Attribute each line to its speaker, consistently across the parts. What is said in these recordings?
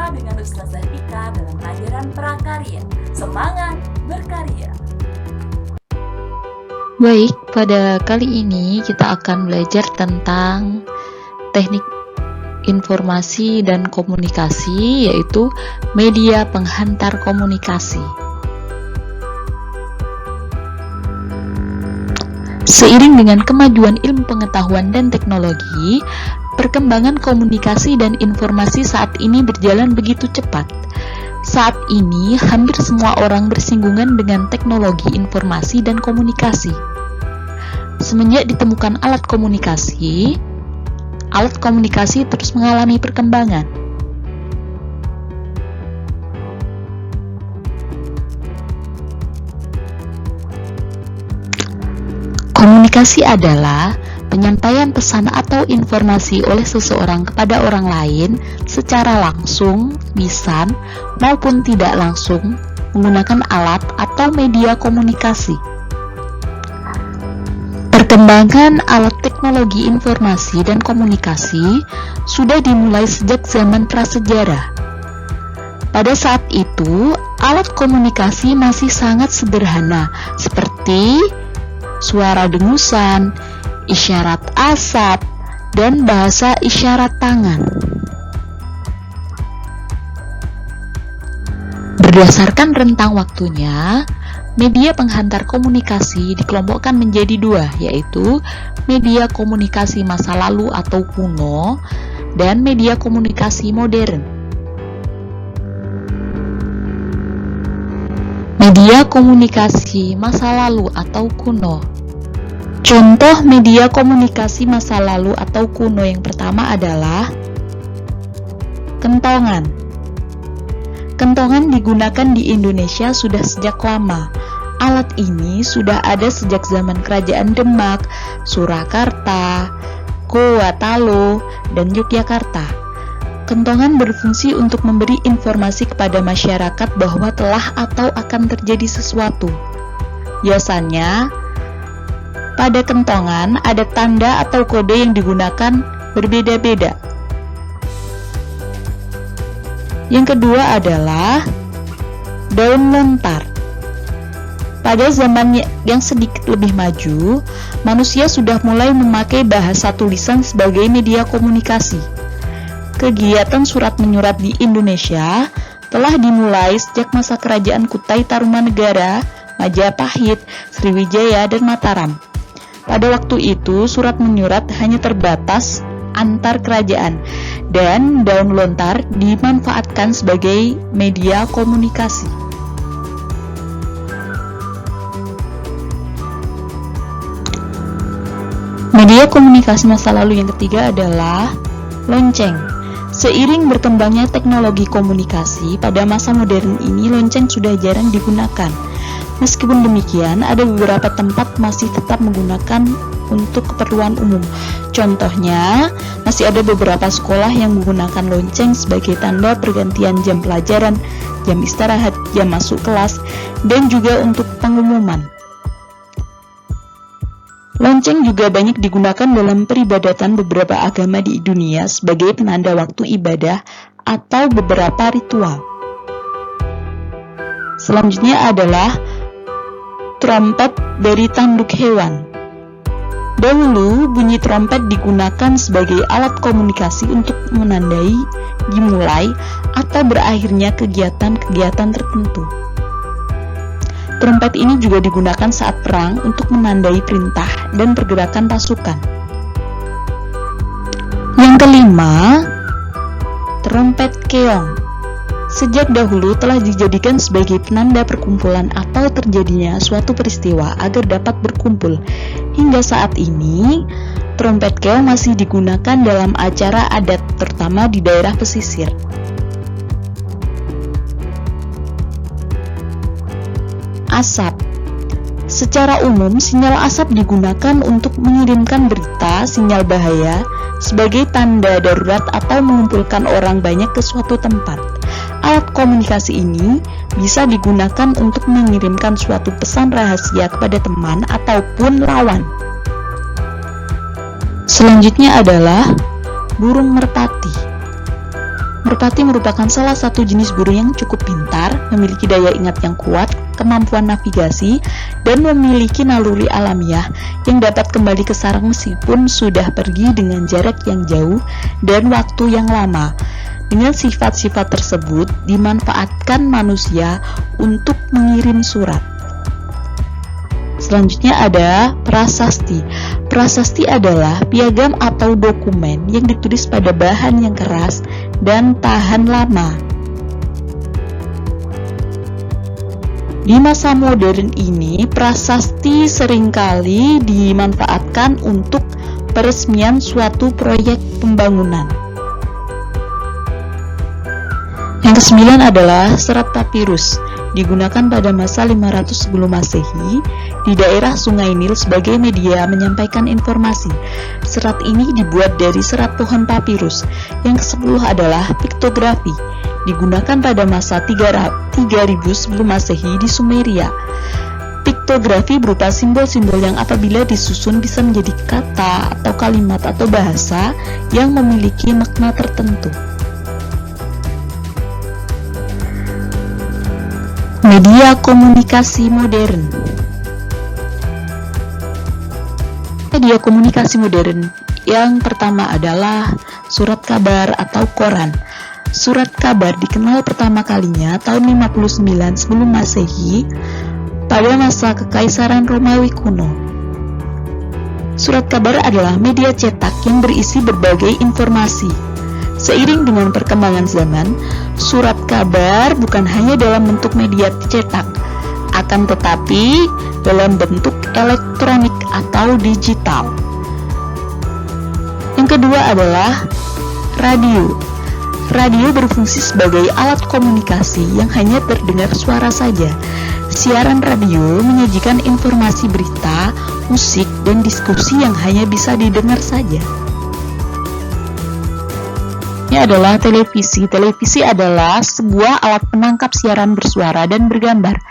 Speaker 1: Berjumpa dengan Ustazah Ika dalam pelajaran prakarya. Semangat berkarya.
Speaker 2: Baik, pada kali ini kita akan belajar tentang teknik informasi dan komunikasi, yaitu media penghantar komunikasi. Seiring dengan kemajuan ilmu pengetahuan dan teknologi, perkembangan komunikasi dan informasi saat ini berjalan begitu cepat. Saat ini, hampir semua orang bersinggungan dengan teknologi informasi dan komunikasi. Semenjak ditemukan alat komunikasi terus mengalami perkembangan. Komunikasi adalah penyampaian pesan atau informasi oleh seseorang kepada orang lain secara langsung, lisan, maupun tidak langsung menggunakan alat atau media komunikasi. Perkembangan alat teknologi informasi dan komunikasi sudah dimulai sejak zaman prasejarah. Pada saat itu, alat komunikasi masih sangat sederhana, seperti suara dengusan, isyarat asap, dan bahasa isyarat tangan. Berdasarkan rentang waktunya, media penghantar komunikasi dikelompokkan menjadi dua, yaitu media komunikasi masa lalu atau kuno dan media komunikasi modern. Media komunikasi masa lalu atau kuno. Contoh media komunikasi masa lalu atau kuno yang pertama adalah kentongan. Kentongan digunakan di Indonesia sudah sejak lama. Alat ini sudah ada sejak zaman Kerajaan Demak, Surakarta, Gorontalo, dan Yogyakarta. Kentongan berfungsi untuk memberi informasi kepada masyarakat bahwa telah atau akan terjadi sesuatu. Biasanya, pada kentongan ada tanda atau kode yang digunakan berbeda-beda. Yang kedua adalah daun lontar. Pada zaman yang sedikit lebih maju, manusia sudah mulai memakai bahasa tulisan sebagai media komunikasi. Kegiatan surat menyurat di Indonesia telah dimulai sejak masa kerajaan Kutai Tarumanegara, Majapahit, Sriwijaya, dan Mataram. Pada waktu itu, surat menyurat hanya terbatas antar kerajaan, dan daun lontar dimanfaatkan sebagai media komunikasi. Media komunikasi masa lalu yang ketiga adalah lonceng. Seiring berkembangnya teknologi komunikasi, pada masa modern ini lonceng sudah jarang digunakan. Meskipun demikian, ada beberapa tempat masih tetap menggunakan untuk keperluan umum. Contohnya, masih ada beberapa sekolah yang menggunakan lonceng sebagai tanda pergantian jam pelajaran, jam istirahat, jam masuk kelas, dan juga untuk pengumuman. Lonceng juga banyak digunakan dalam peribadatan beberapa agama di dunia sebagai penanda waktu ibadah atau beberapa ritual. Selanjutnya adalah trompet dari tanduk hewan. Dahulu, bunyi trompet digunakan sebagai alat komunikasi untuk menandai dimulai atau berakhirnya kegiatan-kegiatan tertentu. Trompet ini juga digunakan saat perang untuk menandai perintah dan pergerakan pasukan. Yang kelima, trompet keong. Sejak dahulu telah dijadikan sebagai penanda perkumpulan atau terjadinya suatu peristiwa agar dapat berkumpul. Hingga saat ini, trompet keong masih digunakan dalam acara adat, terutama di daerah pesisir. Asap. Secara umum, sinyal asap digunakan untuk mengirimkan berita, sinyal bahaya, sebagai tanda darurat atau mengumpulkan orang banyak ke suatu tempat. Alat komunikasi ini bisa digunakan untuk mengirimkan suatu pesan rahasia kepada teman ataupun lawan. Selanjutnya adalah burung merpati. Merpati merupakan salah satu jenis burung yang cukup pintar, memiliki daya ingat yang kuat, kemampuan navigasi, dan memiliki naluri alamiah yang dapat kembali ke sarang meskipun sudah pergi dengan jarak yang jauh dan waktu yang lama. Dengan sifat-sifat tersebut, dimanfaatkan manusia untuk mengirim surat. Selanjutnya ada prasasti. Prasasti adalah piagam atau dokumen yang ditulis pada bahan yang keras dan tahan lama. Di masa modern ini, prasasti seringkali dimanfaatkan untuk peresmian suatu proyek pembangunan. Yang kesembilan adalah serat papirus. Digunakan pada masa 500 sebelum Masehi di daerah Sungai Nil sebagai media menyampaikan informasi. Serat ini dibuat dari serat pohon papirus. Yang ke-10 adalah piktografi. Digunakan pada masa 3000 sebelum Masehi di Sumeria. Piktografi berupa simbol-simbol yang apabila disusun bisa menjadi kata atau kalimat atau bahasa yang memiliki makna tertentu. Media komunikasi modern. Media komunikasi modern yang pertama adalah surat kabar atau koran. Surat kabar dikenal pertama kalinya tahun 59 sebelum Masehi pada masa Kekaisaran Romawi kuno. Surat kabar adalah media cetak yang berisi berbagai informasi. Seiring dengan perkembangan zaman, surat kabar bukan hanya dalam bentuk media cetak, akan tetapi dalam bentuk elektronik atau digital. Yang kedua adalah radio. Radio berfungsi sebagai alat komunikasi yang hanya terdengar suara saja. Siaran radio menyajikan informasi berita, musik, dan diskusi yang hanya bisa didengar saja. Ini adalah televisi. Televisi adalah sebuah alat penangkap siaran bersuara dan bergambar.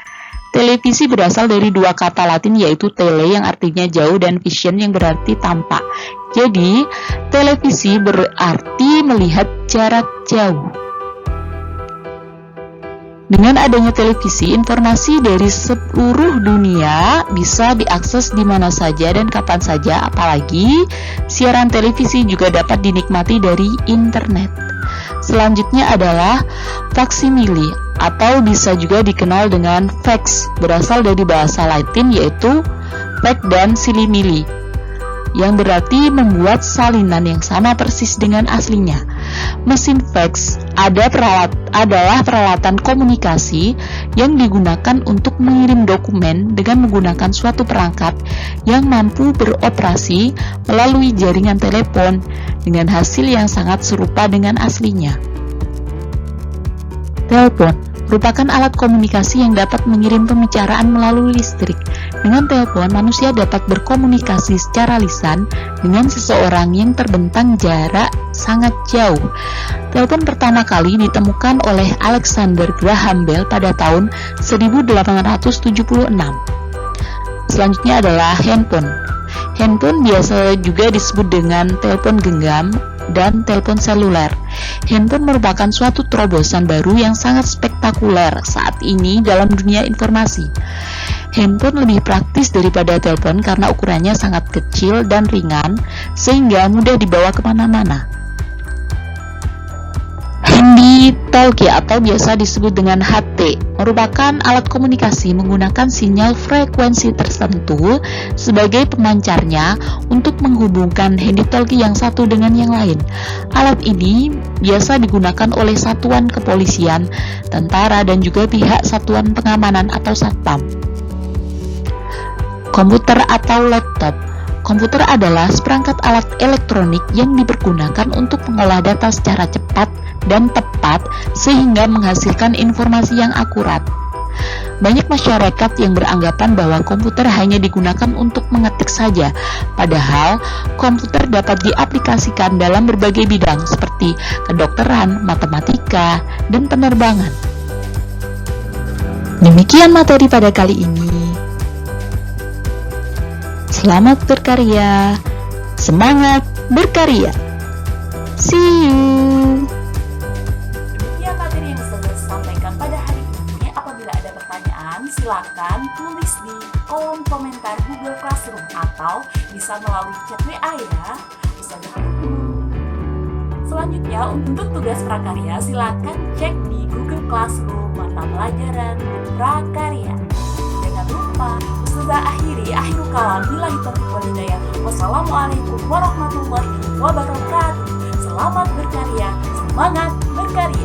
Speaker 2: Televisi berasal dari dua kata Latin yaitu tele yang artinya jauh dan vision yang berarti tampak. Jadi, televisi berarti melihat jarak jauh. Dengan adanya televisi, informasi dari seluruh dunia bisa diakses di mana saja dan kapan saja, apalagi siaran televisi juga dapat dinikmati dari internet. Selanjutnya adalah faksimili atau bisa juga dikenal dengan fax, berasal dari bahasa Latin yaitu fac dan silimili, yang berarti membuat salinan yang sama persis dengan aslinya. Mesin fax adalah peralatan komunikasi yang digunakan untuk mengirim dokumen dengan menggunakan suatu perangkat yang mampu beroperasi melalui jaringan telepon dengan hasil yang sangat serupa dengan aslinya. Telepon merupakan alat komunikasi yang dapat mengirim pembicaraan melalui listrik. Dengan telepon, manusia dapat berkomunikasi secara lisan dengan seseorang yang terbentang jarak sangat jauh. Telepon pertama kali ditemukan oleh Alexander Graham Bell pada tahun 1876. Selanjutnya adalah handphone. Handphone biasa juga disebut dengan telepon genggam dan telepon seluler. Handphone merupakan suatu terobosan baru yang sangat spektakuler saat ini dalam dunia informasi. Handphone lebih praktis daripada telepon karena ukurannya sangat kecil dan ringan sehingga mudah dibawa kemana-mana. Handy-talkie atau biasa disebut dengan HT merupakan alat komunikasi menggunakan sinyal frekuensi tertentu sebagai pemancarnya untuk menghubungkan handy-talkie yang satu dengan yang lain. Alat ini biasa digunakan oleh satuan kepolisian, tentara, dan juga pihak satuan pengamanan atau satpam. Komputer atau laptop. Komputer adalah seperangkat alat elektronik yang dipergunakan untuk mengolah data secara cepat dan tepat sehingga menghasilkan informasi yang akurat. Banyak masyarakat yang beranggapan bahwa komputer hanya digunakan untuk mengetik saja, padahal komputer dapat diaplikasikan dalam berbagai bidang seperti kedokteran, matematika, dan penerbangan. Demikian materi pada kali ini. Selamat berkarya, semangat berkarya. See you.
Speaker 1: silakan tulis di kolom komentar Google Classroom atau bisa melalui chat WA ya. Ustazah tunggu. Selanjutnya untuk tugas prakarya silakan cek di Google Classroom mata pelajaran prakarya. Jangan lupa Ustazah akhirul kalam billahi taufiq wal hidayah. Wassalamualaikum warahmatullahi wabarakatuh. Selamat berkarya, semangat berkarya.